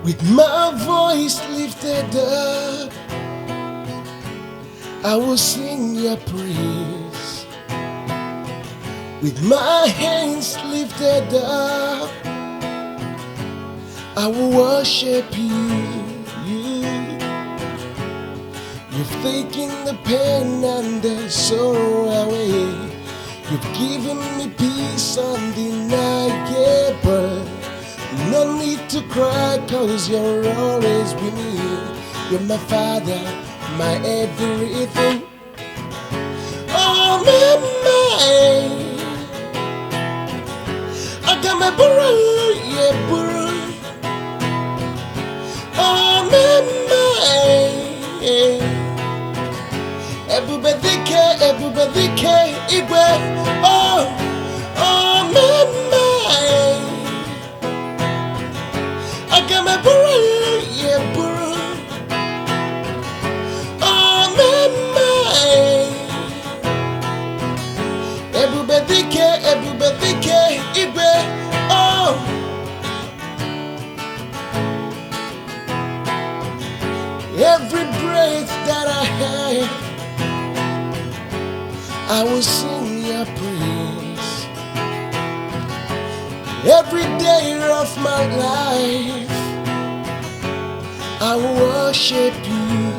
With my voice lifted up, I will sing your praise. With my hands lifted up, I will worship you. You've taken the pain and the sorrow away. You've given me peace undeniable. No need to cry, cause you're always with me. You're my father, my everything. Oh, my, I got my burro, yeah, burro. Oh, my, everybody, Igwe. Oh, oh, my, I got my burro, yeah, burro. Oh, my, everybody, Igwe. Oh, every breath that I have, I will sing your praise. Every day of my life, I will worship you.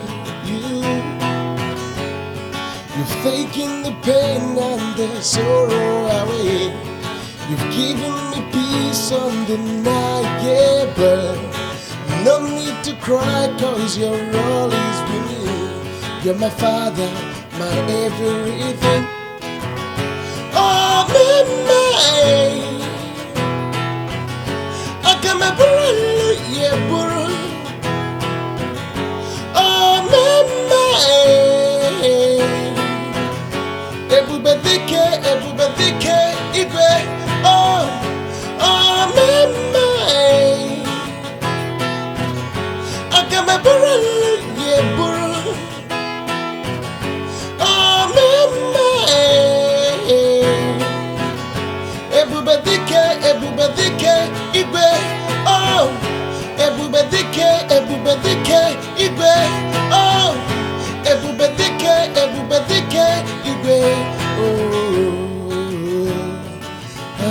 You've taken the pain and the sorrow away. You've given me peace undeniable. No need to cry, cause you're always with me. You're my father, my everything. Oh, my, I got my burro, yeah, burro. Oh, my, everybody, Igwe. Oh, oh, my, I got my burro, yeah, burro. Oh, my, everybody, Igwe. Oh, everybody, Igwe. Oh, everybody, Igwe.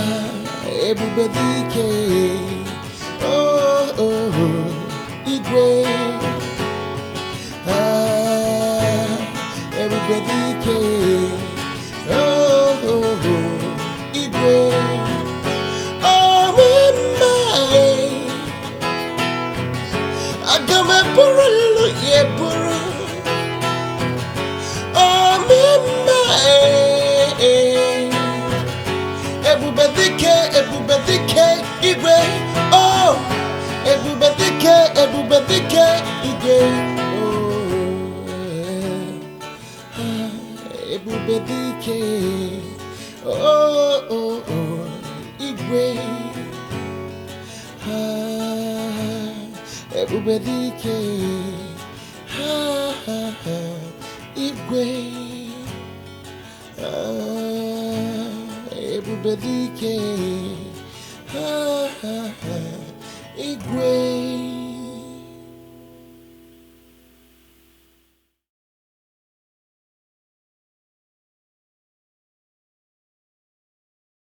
Oh, everybody, oh, Igwe. Everybody, oh, Igwe. Oh, my, I got my burro, yeah, burro. Oh, my, everybody, Igwe. Oh, everybody, Igwe. Oh, everybody, oh, Igwe. Everybody, Igwe. Everybody, Igwe.